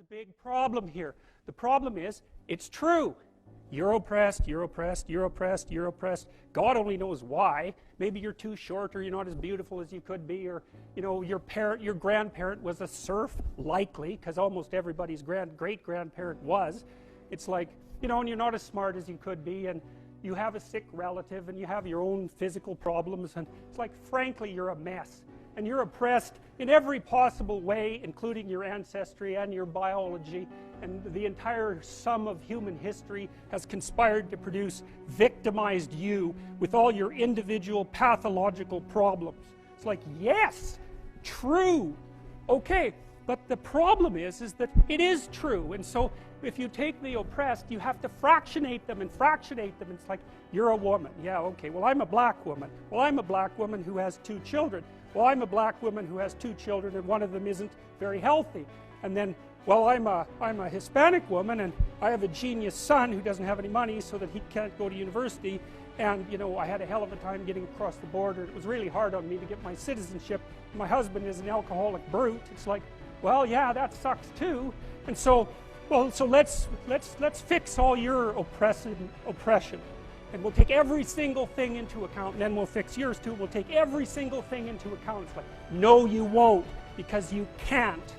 big problem here. The problem is, it's true. You're oppressed, you're oppressed, you're oppressed, you're oppressed. God only knows why. Maybe you're too short, or you're not as beautiful as you could be, or your grandparent was a serf, likely, because almost everybody's great-grandparent was. It's like, and you're not as smart as you could be, and you have a sick relative, and you have your own physical problems, and it's like, frankly, you're a mess. And you're oppressed in every possible way, including your ancestry and your biology, and the entire sum of human history has conspired to produce victimized you with all your individual pathological problems. It's like, yes, true, okay, but the problem is that it is true, and so if you take the oppressed, you have to fractionate them, and it's like, you're a woman, yeah, okay, well, I'm a black woman, well, I'm a black woman who has 2 children, well, I'm a black woman who has 2 children and one of them isn't very healthy. And then, well, I'm a Hispanic woman and I have a genius son who doesn't have any money so that he can't go to university. And, I had a hell of a time getting across the border. It was really hard on me to get my citizenship. My husband is an alcoholic brute. It's like, well, yeah, that sucks too. And so, let's fix all your oppression. And we'll take every single thing into account, and then we'll fix yours too. We'll take every single thing into account. It's like, no, you won't, because you can't.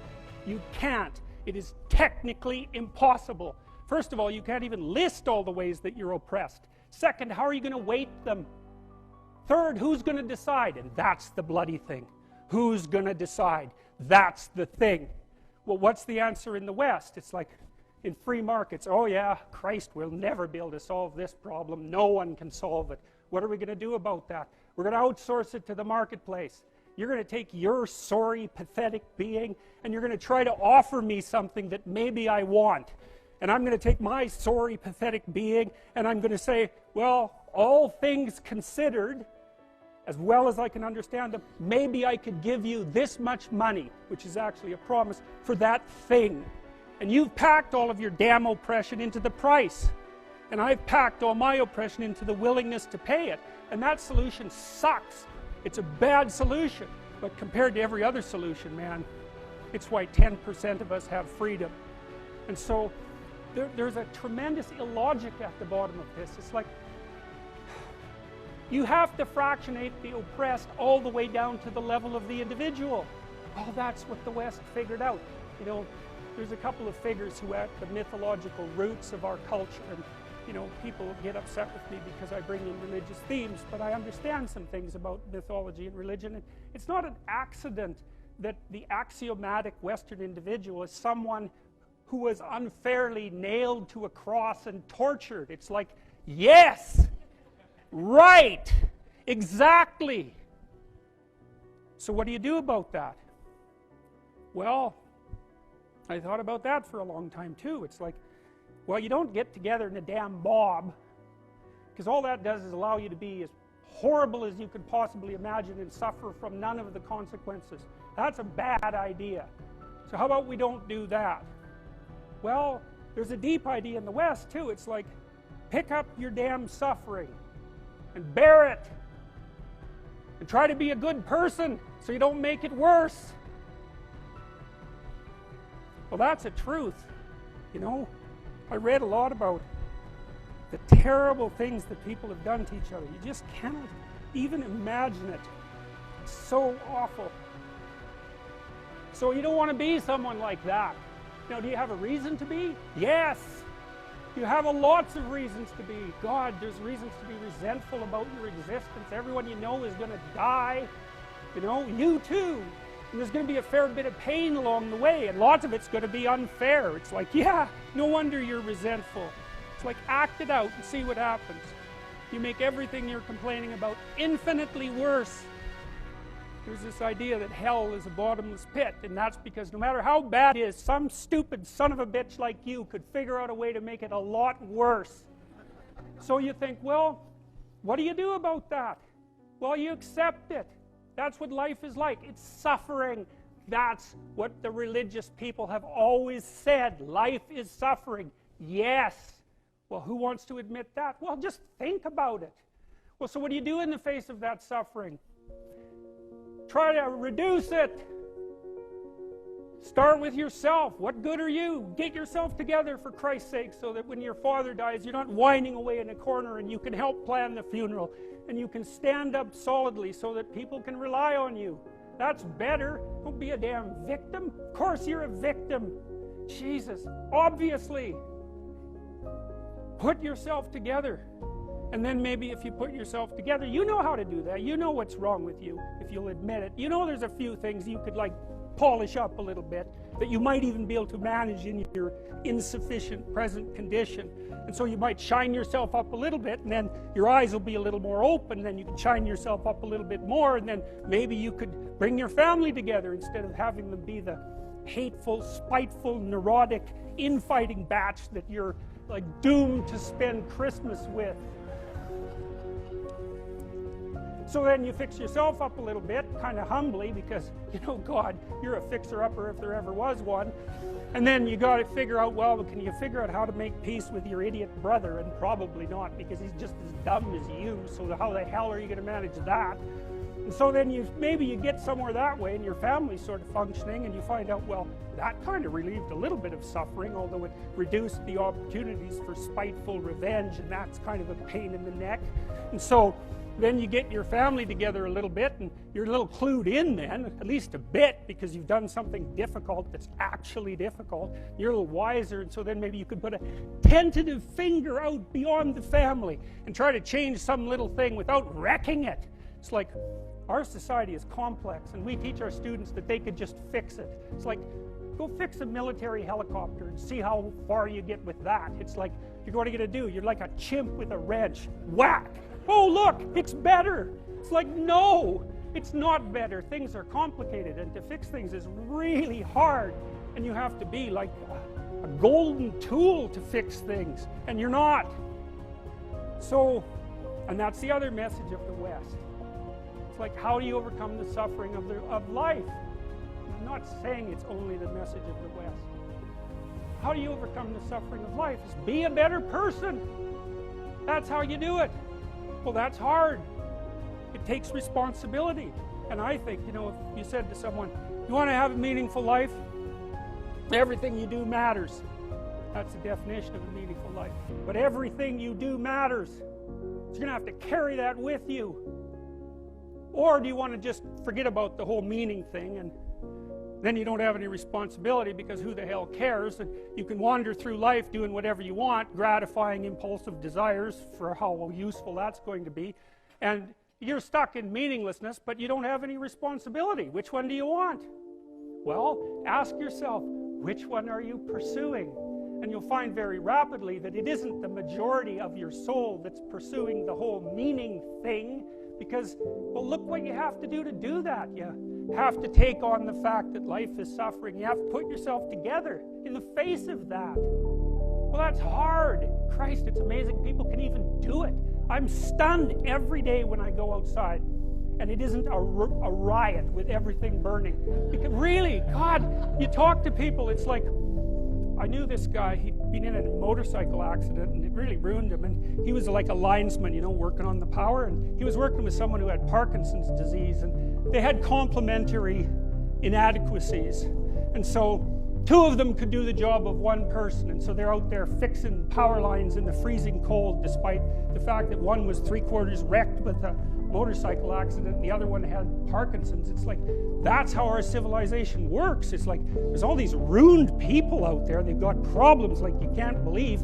You can't. It is technically impossible. First of all, you can't even list all the ways that you're oppressed. Second, how are you going to weight them? Third, who's going to decide? And that's the bloody thing. Who's going to decide? That's the thing. Well, what's the answer in the West? It's like, in free markets, oh yeah, Christ, we'll never be able to solve this problem. No one can solve it. What are we going to do about that? We're going to outsource it to the marketplace. You're going to take your sorry, pathetic being, and you're going to try to offer me something that maybe I want. And I'm going to take my sorry, pathetic being, and I'm going to say, well, all things considered, as well as I can understand them, maybe I could give you this much money, which is actually a promise, for that thing. And you've packed all of your damn oppression into the price. And I've packed all my oppression into the willingness to pay it. And that solution sucks. It's a bad solution. But compared to every other solution, man, it's why 10% of us have freedom. And so there's a tremendous illogic at the bottom of this. It's like, you have to fractionate the oppressed all the way down to the level of the individual. Oh, that's what the West figured out. There's a couple of figures who are at the mythological roots of our culture, and people get upset with me because I bring in religious themes, but I understand some things about mythology and religion, and it's not an accident that the axiomatic Western individual is someone who was unfairly nailed to a cross and tortured. It's like, yes, right, exactly. So what do you do about that? Well, I thought about that for a long time too. It's like, well, you don't get together in a damn mob, because all that does is allow you to be as horrible as you could possibly imagine and suffer from none of the consequences. That's a bad idea. So how about we don't do that? Well, there's a deep idea in the West too. It's like, pick up your damn suffering and bear it and try to be a good person so you don't make it worse. Well, that's a truth. I read a lot about the terrible things that people have done to each other. You just cannot even imagine it. It's so awful. So you don't want to be someone like that. Now, do you have a reason to be? Yes. You have lots of reasons to be. God, there's reasons to be resentful about your existence. Everyone you know is going to die. You too. And there's going to be a fair bit of pain along the way, and lots of it's going to be unfair. It's like, yeah, no wonder you're resentful. It's like, act it out and see what happens. You make everything you're complaining about infinitely worse. There's this idea that hell is a bottomless pit, and that's because no matter how bad it is, some stupid son of a bitch like you could figure out a way to make it a lot worse. So you think, well, what do you do about that? Well, you accept it. That's what life is like. It's suffering. That's what the religious people have always said. Life is suffering. Yes. Well, who wants to admit that? Well, just think about it. Well, so what do you do in the face of that suffering? Try to reduce it. Start with yourself. What good are you? Get yourself together for Christ's sake, so that when your father dies, you're not whining away in a corner, and you can help plan the funeral, and you can stand up solidly so that people can rely on you. That's better. Don't be a damn victim. Of course you're a victim. Jesus, obviously. Put yourself together. And then maybe if you put yourself together, you know how to do that. You know what's wrong with you, if you'll admit it. You know there's a few things you could like polish up a little bit, that you might even be able to manage in your insufficient present condition. And so you might shine yourself up a little bit, and then your eyes will be a little more open, and then you can shine yourself up a little bit more, and then maybe you could bring your family together instead of having them be the hateful, spiteful, neurotic, infighting batch that you're like doomed to spend Christmas with. So then you fix yourself up a little bit, kind of humbly, because, you know, God, you're a fixer-upper if there ever was one. And then you got to figure out, well, can you figure out how to make peace with your idiot brother? And probably not, because he's just as dumb as you, so how the hell are you going to manage that? And so then maybe you get somewhere that way, and your family's sort of functioning, and you find out, well, that kind of relieved a little bit of suffering, although it reduced the opportunities for spiteful revenge, and that's kind of a pain in the neck. And so then you get your family together a little bit, and you're a little clued in then, at least a bit, because you've done something difficult that's actually difficult. You're a little wiser, and so then maybe you could put a tentative finger out beyond the family and try to change some little thing without wrecking it. It's like, our society is complex, and we teach our students that they could just fix it. It's like, go fix a military helicopter and see how far you get with that. It's like, what are you going to do? You're like a chimp with a wrench. Whack! Oh, look, it's better. It's like, no, it's not better. Things are complicated, and to fix things is really hard. And you have to be like a golden tool to fix things, and you're not. So, and that's the other message of the West. It's like, how do you overcome the suffering of life? I'm not saying it's only the message of the West. How do you overcome the suffering of life? Is be a better person. That's how you do it. Well, that's hard. It takes responsibility. And I think, you know, if you said to someone, you want to have a meaningful life? Everything you do matters. That's the definition of a meaningful life. But everything you do matters. So you're going to have to carry that with you. Or do you want to just forget about the whole meaning thing, and then you don't have any responsibility, because who the hell cares? And you can wander through life doing whatever you want, gratifying impulsive desires for how useful that's going to be. And you're stuck in meaninglessness, but you don't have any responsibility. Which one do you want? Well, ask yourself, which one are you pursuing? And you'll find very rapidly that it isn't the majority of your soul that's pursuing the whole meaning thing, because, well, look what you have to do that. You have to take on the fact that life is suffering. You have to put yourself together in the face of that. Well, that's hard. Christ, it's amazing people can even do it. I'm stunned every day when I go outside, and it isn't a riot with everything burning. Because really, God, you talk to people, it's like, I knew this guy, he'd been in a motorcycle accident, and it really ruined him, and he was like a linesman, you know, working on the power, and he was working with someone who had Parkinson's disease, and they had complementary inadequacies, and so two of them could do the job of one person, and so they're out there fixing power lines in the freezing cold, despite the fact that one was 3/4 wrecked with a motorcycle accident and the other one had Parkinson's. It's like, that's how our civilization works. It's like, there's all these ruined people out there, they've got problems like you can't believe.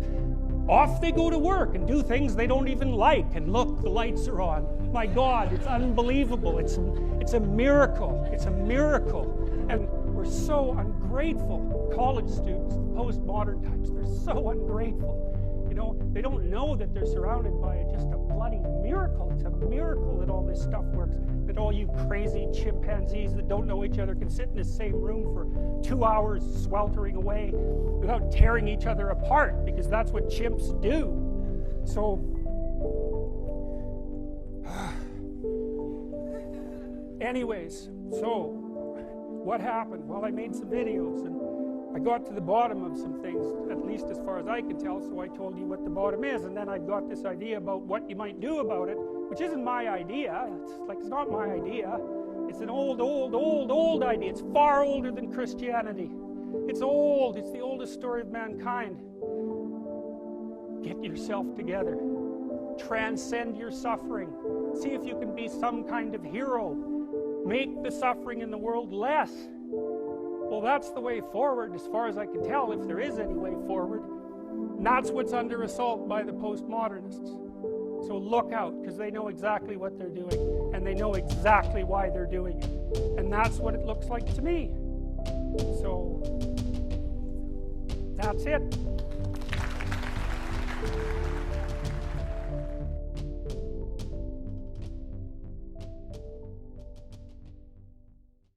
Off they go to work and do things they don't even like, and look, the lights are on. My God, it's unbelievable. It's a miracle. It's a miracle. And we're so ungrateful. College students, the postmodern types, they're so ungrateful. You know, they don't know that they're surrounded by just a bloody miracle. It's a miracle that all this stuff works. That all you crazy chimpanzees that don't know each other can sit in the same room for 2 hours sweltering away without tearing each other apart, because that's what chimps do. So, anyways, so what happened? Well, I made some videos, and I got to the bottom of some things, at least as far as I can tell, so I told you what the bottom is, and then I got this idea about what you might do about it, which isn't my idea. It's not my idea. It's an old idea. It's far older than Christianity. It's old. It's the oldest story of mankind. Get yourself together. Transcend your suffering. See if you can be some kind of hero. Make the suffering in the world less. Well, that's the way forward, as far as I can tell, if there is any way forward. And that's what's under assault by the postmodernists. So look out, because they know exactly what they're doing, and they know exactly why they're doing it. And that's what it looks like to me. So, that's it.